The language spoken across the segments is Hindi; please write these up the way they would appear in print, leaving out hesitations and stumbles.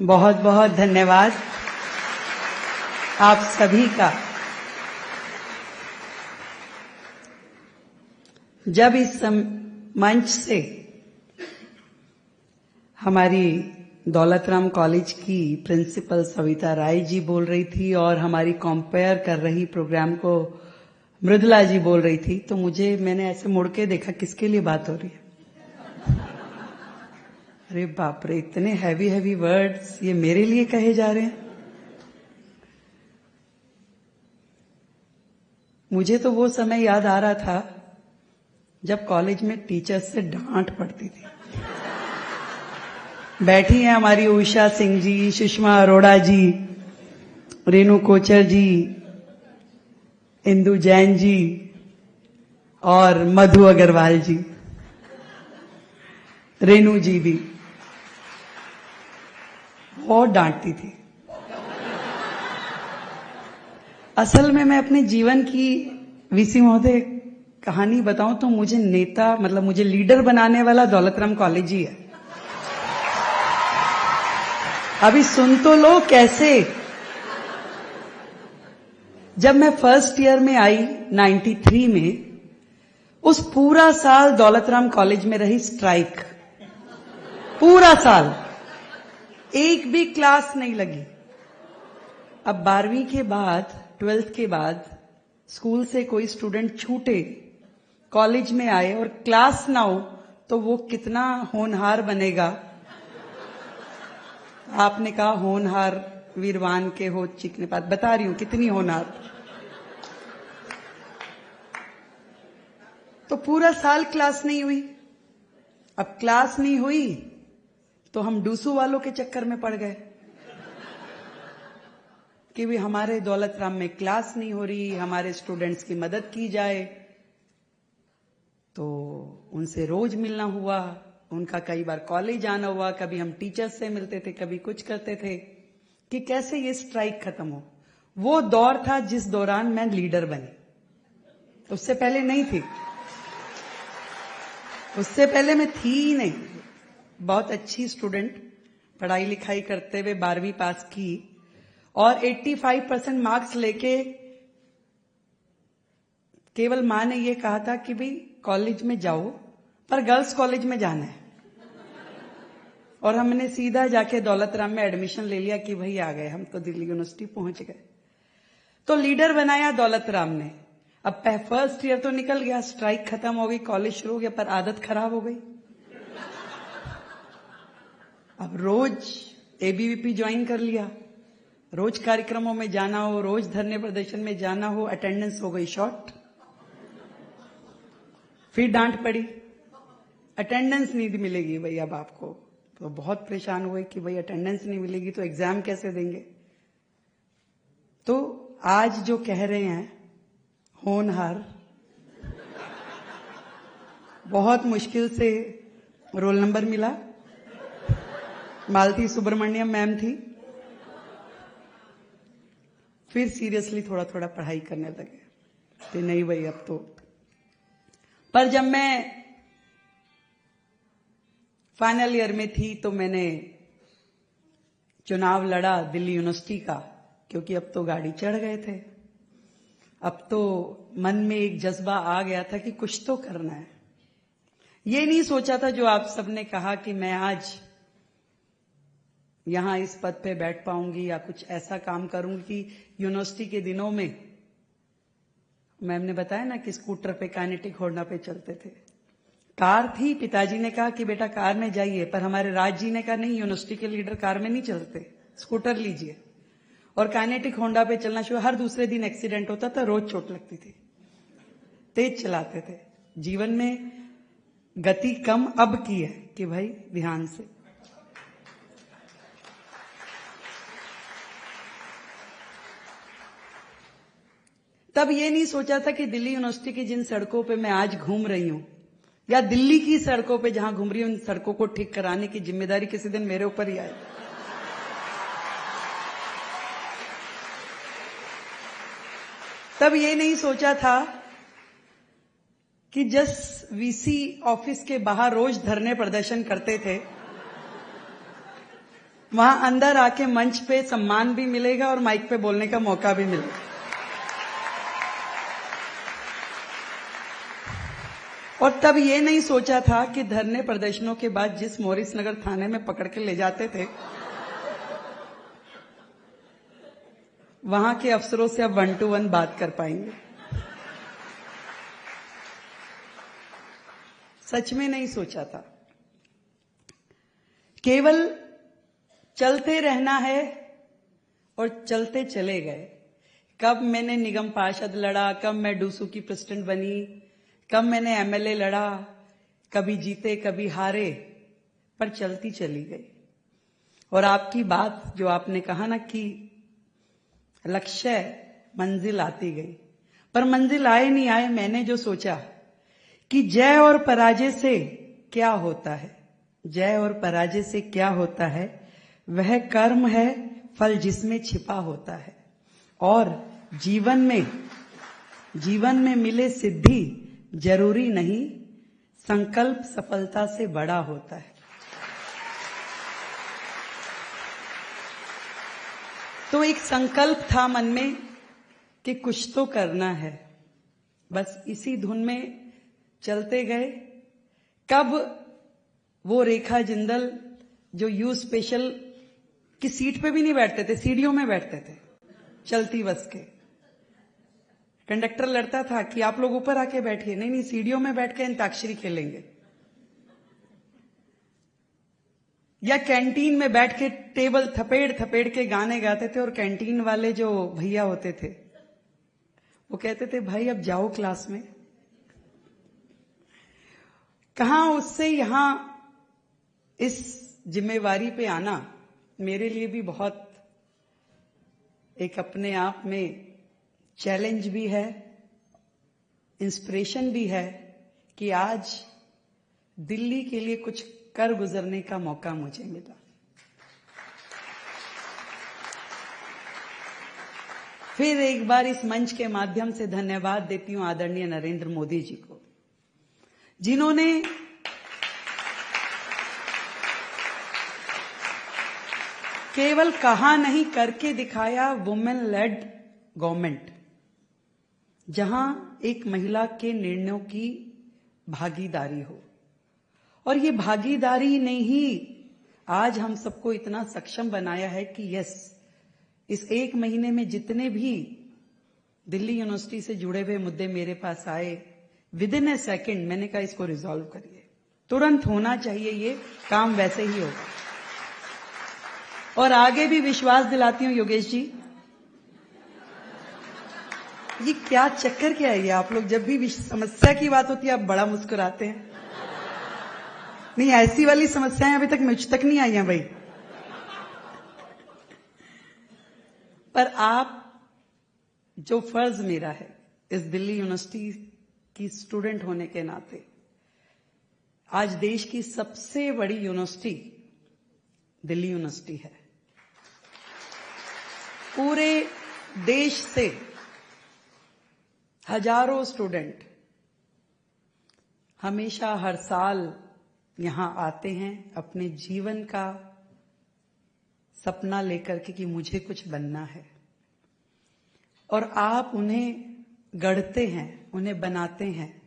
बहुत बहुत धन्यवाद आप सभी का। जब इस मंच से हमारी दौलतराम कॉलेज की प्रिंसिपल सविता राय जी बोल रही थी और हमारी कंपेयर कर रही प्रोग्राम को मृदुला जी बोल रही थी, तो मैंने ऐसे मुड़ के देखा किसके लिए बात हो रही है। अरे बाप रे, इतने हैवी हैवी वर्ड्स ये मेरे लिए कहे जा रहे हैं। मुझे तो वो समय याद आ रहा था जब कॉलेज में टीचर्स से डांट पड़ती थी। बैठी हैं हमारी उषा सिंह जी, सुषमा अरोड़ा जी, रेणु कोचर जी, इंदु जैन जी और मधु अग्रवाल जी, रेणु जी भी बहुत डांटती थी। असल में मैं अपने जीवन की वीसी महोदय कहानी बताऊं तो मुझे मुझे लीडर बनाने वाला दौलतराम कॉलेज ही है। अभी सुन तो लो कैसे। जब मैं फर्स्ट ईयर में आई 93 में, उस पूरा साल दौलतराम कॉलेज में रही स्ट्राइक। पूरा साल एक भी क्लास नहीं लगी। अब 12वीं के बाद, 12th के बाद स्कूल से कोई स्टूडेंट छूटे, कॉलेज में आए और क्लास ना हो तो वो कितना होनहार बनेगा। आपने कहा होनहार वीरवान के हो चिकने पात, बता रही हूं कितनी होनहार। तो पूरा साल क्लास नहीं हुई। अब क्लास नहीं हुई तो हम डूसू वालों के चक्कर में पड़ गए कि भी हमारे दौलतराम में क्लास नहीं हो रही, हमारे स्टूडेंट्स की मदद की जाए। तो उनसे रोज मिलना हुआ, उनका कई बार कॉलेज आना हुआ, कभी हम टीचर्स से मिलते थे, कभी कुछ करते थे कि कैसे ये स्ट्राइक खत्म हो। वो दौर था जिस दौरान मैं लीडर बनी। उससे पहले नहीं थी, उससे पहले मैं थी ही नहीं। बहुत अच्छी स्टूडेंट, पढ़ाई लिखाई करते हुए 12वीं पास की और 85% मार्क्स लेके केवल मां ने ये कहा था कि भाई कॉलेज में जाओ पर गर्ल्स कॉलेज में जाना है। और हमने सीधा जाके दौलतराम में एडमिशन ले लिया कि भाई आ गए हम तो, दिल्ली यूनिवर्सिटी पहुंच गए। तो लीडर बनाया दौलतराम ने। अब फर्स्ट ईयर तो निकल गया, स्ट्राइक खत्म हो गई, कॉलेज शुरू हो गया, पर आदत खराब हो गई। अब रोज एबीवीपी ज्वाइन कर लिया, रोज कार्यक्रमों में जाना हो, रोज धरने प्रदर्शन में जाना हो, अटेंडेंस हो गई शॉर्ट। फिर डांट पड़ी, अटेंडेंस नहीं मिलेगी भाई अब आपको। तो बहुत परेशान हुए कि भाई अटेंडेंस नहीं मिलेगी तो एग्जाम कैसे देंगे। तो आज जो कह रहे हैं होनहार, बहुत मुश्किल से रोल नंबर मिला। मालती सुब्रमण्यम मैम थी। फिर सीरियसली थोड़ा थोड़ा पढ़ाई करने लगे कि नहीं भाई अब तो। पर जब मैं फाइनल ईयर में थी तो मैंने चुनाव लड़ा दिल्ली यूनिवर्सिटी का, क्योंकि अब तो गाड़ी चढ़ गए थे। अब तो मन में एक जज्बा आ गया था कि कुछ तो करना है। ये नहीं सोचा था जो आप सबने कहा कि मैं आज यहां इस पद पे बैठ पाऊंगी या कुछ ऐसा काम करूंगी कि यूनिवर्सिटी के दिनों में मैम ने बताया ना कि स्कूटर पे काइनेटिक होर्डा पे चलते थे। कार थी, पिताजी ने कहा कि बेटा कार में जाइए, पर हमारे राज जी ने कहा नहीं, यूनिवर्सिटी के लीडर कार में नहीं चलते, स्कूटर लीजिए। और काइनेटिक होंडा पे चलना शुरू। हर दूसरे दिन एक्सीडेंट होता था, रोज चोट लगती थी। तेज चलाते थे। जीवन में गति कम अब की है कि भाई ध्यान से। तब ये नहीं सोचा था कि दिल्ली यूनिवर्सिटी की जिन सड़कों पे मैं आज घूम रही हूं या दिल्ली की सड़कों पे जहां घूम रही हूं, उन सड़कों को ठीक कराने की जिम्मेदारी किसी दिन मेरे ऊपर ही आएगी। तब ये नहीं सोचा था कि जिस वीसी ऑफिस के बाहर रोज धरने प्रदर्शन करते थे, वहां अंदर आके मंच पे सम्मान भी मिलेगा और माइक पे बोलने का मौका भी मिलेगा। और तब ये नहीं सोचा था कि धरने प्रदर्शनों के बाद जिस मोरिस नगर थाने में पकड़ के ले जाते थे, वहां के अफसरों से अब 1 to 1 बात कर पाएंगे। सच में नहीं सोचा था। केवल चलते रहना है और चलते चले गए। कब मैंने निगम पार्षद लड़ा, कब मैं डूसू की प्रेसिडेंट बनी, कब मैंने एमएलए लड़ा, कभी जीते कभी हारे, पर चलती चली गई। और आपकी बात जो आपने कहा ना कि लक्ष्य मंजिल आती गई, पर मंजिल आए नहीं आए, मैंने जो सोचा कि जय और पराजय से क्या होता है, जय और पराजय से क्या होता है, वह कर्म है फल जिसमें छिपा होता है। और जीवन में मिले सिद्धि जरूरी नहीं, संकल्प सफलता से बड़ा होता है। तो एक संकल्प था मन में कि कुछ तो करना है, बस इसी धुन में चलते गए। कब वो रेखा जिंदल जो यू स्पेशल की सीट पे भी नहीं बैठते थे, सीढ़ियों में बैठते थे चलती बस के, कंडक्टर लड़ता था कि आप लोग ऊपर आके बैठिए, नहीं सीढ़ियों में बैठ के अंताक्षरी खेलेंगे, या कैंटीन में बैठ के टेबल थपेड़ थपेड़ के गाने गाते थे। और कैंटीन वाले जो भैया होते थे वो कहते थे भाई अब जाओ क्लास में। कहां उससे यहां इस जिम्मेवारी पे आना मेरे लिए भी बहुत एक अपने आप में चैलेंज भी है, इंस्पिरेशन भी है कि आज दिल्ली के लिए कुछ कर गुजरने का मौका मुझे मिला। फिर एक बार इस मंच के माध्यम से धन्यवाद देती हूं आदरणीय नरेंद्र मोदी जी को, जिन्होंने केवल कहा नहीं करके दिखाया वुमेन लेड गवर्नमेंट, जहां एक महिला के निर्णयों की भागीदारी हो। और ये भागीदारी ने ही आज हम सबको इतना सक्षम बनाया है कि यस, इस 1 महीने में जितने भी दिल्ली यूनिवर्सिटी से जुड़े हुए मुद्दे मेरे पास आए, विद इन ए सेकेंड मैंने कहा इसको रिजॉल्व करिए, तुरंत होना चाहिए, ये काम वैसे ही होगा। और आगे भी विश्वास दिलाती हूं योगेश जी, ये क्या चक्कर क्या है ये, आप लोग जब भी समस्या की बात होती है आप बड़ा मुस्कुराते हैं। नहीं, ऐसी वाली समस्याएं अभी तक मुझ तक नहीं आई हैं भाई। पर आप जो फर्ज मेरा है इस दिल्ली यूनिवर्सिटी की स्टूडेंट होने के नाते, आज देश की सबसे बड़ी यूनिवर्सिटी दिल्ली यूनिवर्सिटी है। पूरे देश से हजारों स्टूडेंट हमेशा हर साल यहां आते हैं अपने जीवन का सपना लेकर के कि मुझे कुछ बनना है, और आप उन्हें गढ़ते हैं, उन्हें बनाते हैं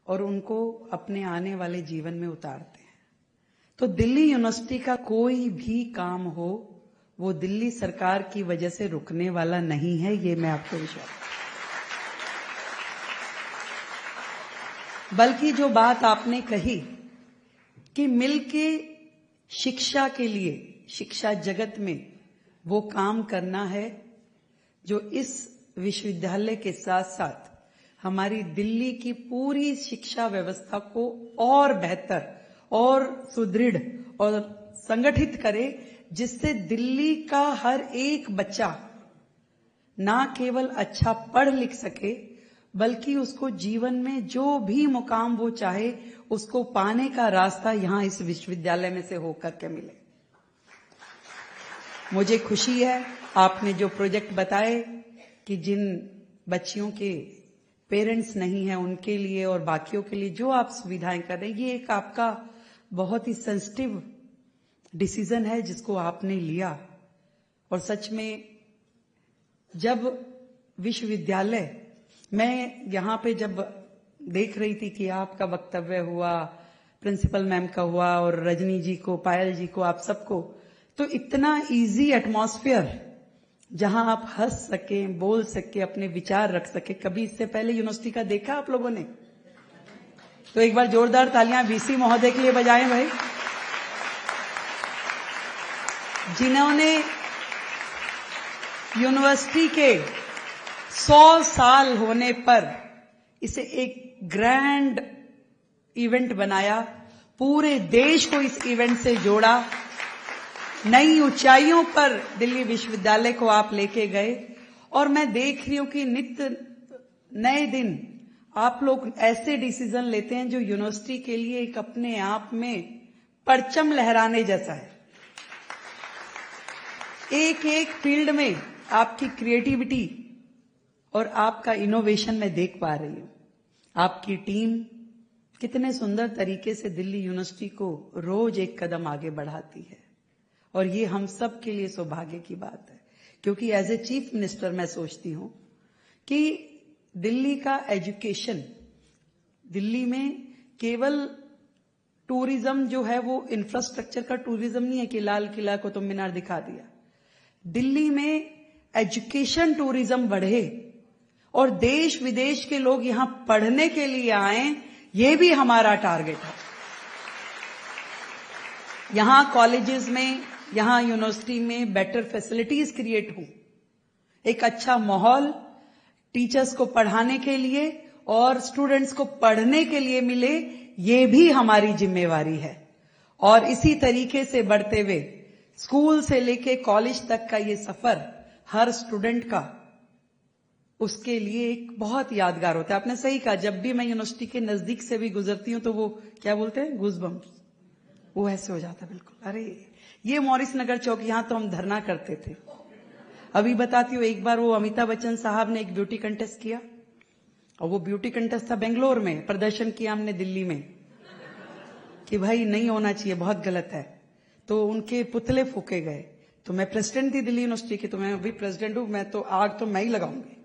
और उनको अपने आने वाले जीवन में उतारते हैं। तो दिल्ली यूनिवर्सिटी का कोई भी काम हो वो दिल्ली सरकार की वजह से रुकने वाला नहीं है, ये मैं आपको विश्वास, बल्कि जो बात आपने कही कि मिलके शिक्षा के लिए, शिक्षा जगत में वो काम करना है जो इस विश्वविद्यालय के साथ साथ हमारी दिल्ली की पूरी शिक्षा व्यवस्था को और बेहतर और सुदृढ़ और संगठित करे, जिससे दिल्ली का हर एक बच्चा ना केवल अच्छा पढ़ लिख सके, बल्कि उसको जीवन में जो भी मुकाम वो चाहे उसको पाने का रास्ता यहां इस विश्वविद्यालय में से होकर के मिले। मुझे खुशी है आपने जो प्रोजेक्ट बताए कि जिन बच्चियों के पेरेंट्स नहीं हैं उनके लिए और बाकियों के लिए जो आप सुविधाएं कर रहे हैं, ये एक आपका बहुत ही सेंसिटिव डिसीजन है जिसको आपने लिया। और सच में जब विश्वविद्यालय, मैं यहाँ पे जब देख रही थी कि आपका वक्तव्य हुआ, प्रिंसिपल मैम का हुआ, और रजनी जी को, पायल जी को, आप सबको, तो इतना इजी एटमॉस्फेयर जहां आप हंस सके, बोल सके, अपने विचार रख सके, कभी इससे पहले यूनिवर्सिटी का देखा आप लोगों ने? तो एक बार जोरदार तालियां वीसी महोदय के लिए बजाएं भाई, जिन्होंने यूनिवर्सिटी के 100 साल होने पर इसे एक ग्रैंड इवेंट बनाया, पूरे देश को इस इवेंट से जोड़ा, नई ऊंचाइयों पर दिल्ली विश्वविद्यालय को आप लेके गए। और मैं देख रही हूं कि नित्य नए दिन आप लोग ऐसे डिसीजन लेते हैं जो यूनिवर्सिटी के लिए एक अपने आप में परचम लहराने जैसा है। एक एक फील्ड में आपकी क्रिएटिविटी और आपका इनोवेशन मैं देख पा रही हूं। आपकी टीम कितने सुंदर तरीके से दिल्ली यूनिवर्सिटी को रोज एक कदम आगे बढ़ाती है, और ये हम सब के लिए सौभाग्य की बात है। क्योंकि एज ए चीफ मिनिस्टर मैं सोचती हूं कि दिल्ली का एजुकेशन, दिल्ली में केवल टूरिज्म जो है वो इंफ्रास्ट्रक्चर का टूरिज्म नहीं है कि लाल किला कुतुब मीनार दिखा दिया। दिल्ली में एजुकेशन टूरिज्म बढ़े और देश विदेश के लोग यहां पढ़ने के लिए आए, ये भी हमारा टारगेट है। यहां कॉलेजेस में, यहां यूनिवर्सिटी में बेटर फैसिलिटीज क्रिएट हो, एक अच्छा माहौल टीचर्स को पढ़ाने के लिए और स्टूडेंट्स को पढ़ने के लिए मिले, ये भी हमारी जिम्मेवारी है। और इसी तरीके से बढ़ते हुए स्कूल से लेके कॉलेज तक का ये सफर हर स्टूडेंट का, उसके लिए एक बहुत यादगार होता है। आपने सही कहा, जब भी मैं यूनिवर्सिटी के नजदीक से भी गुजरती हूं तो वो क्या बोलते हैं, गूज़बम्प्स, वो ऐसे हो जाता है बिल्कुल। अरे ये मॉरिस नगर चौक, यहां तो हम धरना करते थे। अभी बताती हूँ, एक बार वो अमिताभ बच्चन साहब ने एक ब्यूटी कंटेस्ट किया, और वो ब्यूटी कंटेस्ट था बेंगलोर में, प्रदर्शन किया हमने दिल्ली में कि भाई नहीं होना चाहिए, बहुत गलत है। तो उनके पुतले फूके गए। तो मैं प्रेसिडेंट थी दिल्ली यूनिवर्सिटी की, तो मैं अभी प्रेसिडेंट हूं, मैं तो आग तो मैं ही लगाऊंगी।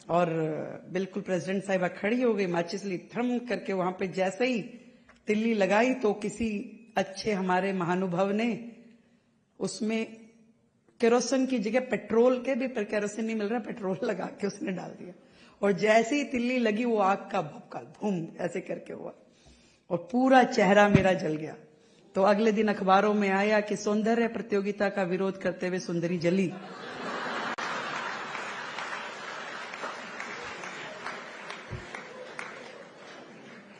और बिल्कुल प्रेसिडेंट साहिबा खड़ी हो गई, माचिस ली, थम करके वहां पे जैसे ही तिल्ली लगाई तो किसी अच्छे हमारे महानुभव ने उसमें केरोसिन की जगह पेट्रोल के भी, पर केरोसिन नहीं मिल रहा, पेट्रोल लगा के उसने डाल दिया। और जैसे ही तिल्ली लगी वो आग का भपका धूम ऐसे करके हुआ और पूरा चेहरा मेरा जल गया। तो अगले दिन अखबारों में आया कि सौंदर्य प्रतियोगिता का विरोध करते हुए सुंदरी जली।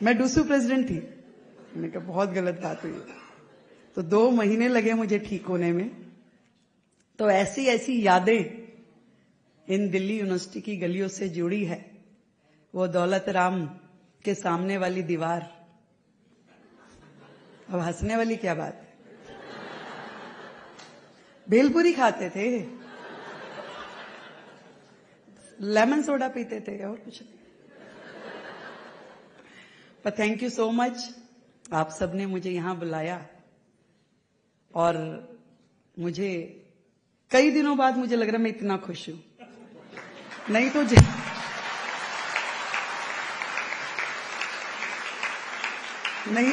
मैं डूसू प्रेसिडेंट थी। मैंने कहा बहुत गलत बात हुई। तो 2 महीने लगे मुझे ठीक होने में। तो ऐसी ऐसी यादें इन दिल्ली यूनिवर्सिटी की गलियों से जुड़ी है। वो दौलत राम के सामने वाली दीवार, अब हंसने वाली क्या बात है, भेलपुरी खाते थे, लेमन सोडा पीते थे और कुछ नहीं। पर थैंक यू सो मच, आप सबने मुझे यहां बुलाया और मुझे कई दिनों बाद मुझे लग रहा है मैं इतना खुश हूं। नहीं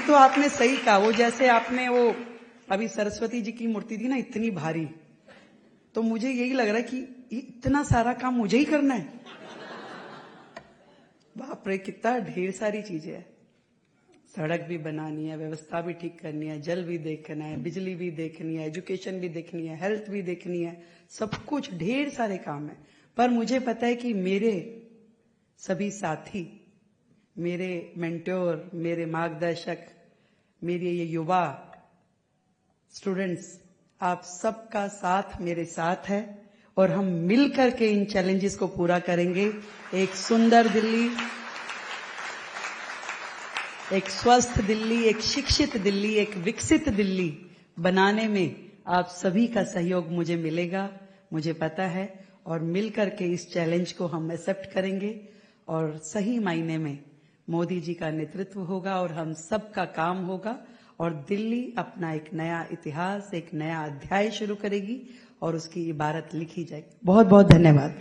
तो आपने सही कहा, वो जैसे आपने वो अभी सरस्वती जी की मूर्ति थी ना इतनी भारी, तो मुझे यही लग रहा है कि इतना सारा काम मुझे ही करना है। बाप रे, कितना ढेर सारी चीजें हैं। सड़क भी बनानी है, व्यवस्था भी ठीक करनी है, जल भी देखना है, बिजली भी देखनी है, एजुकेशन भी देखनी है, हेल्थ भी देखनी है, सब कुछ ढेर सारे काम है। पर मुझे पता है कि मेरे सभी साथी, मेरे मेंटोर, मेरे मार्गदर्शक, मेरे ये युवा स्टूडेंट्स, आप सबका साथ मेरे साथ है और हम मिलकर के इन चैलेंजेस को पूरा करेंगे। एक सुंदर दिल्ली, एक स्वस्थ दिल्ली, एक शिक्षित दिल्ली, एक विकसित दिल्ली बनाने में आप सभी का सहयोग मुझे मिलेगा, मुझे पता है। और मिलकर के इस चैलेंज को हम एक्सेप्ट करेंगे और सही मायने में मोदी जी का नेतृत्व होगा और हम सबका काम होगा और दिल्ली अपना एक नया इतिहास, एक नया अध्याय शुरू करेगी और उसकी इबारत लिखी जाएगी। बहुत बहुत धन्यवाद।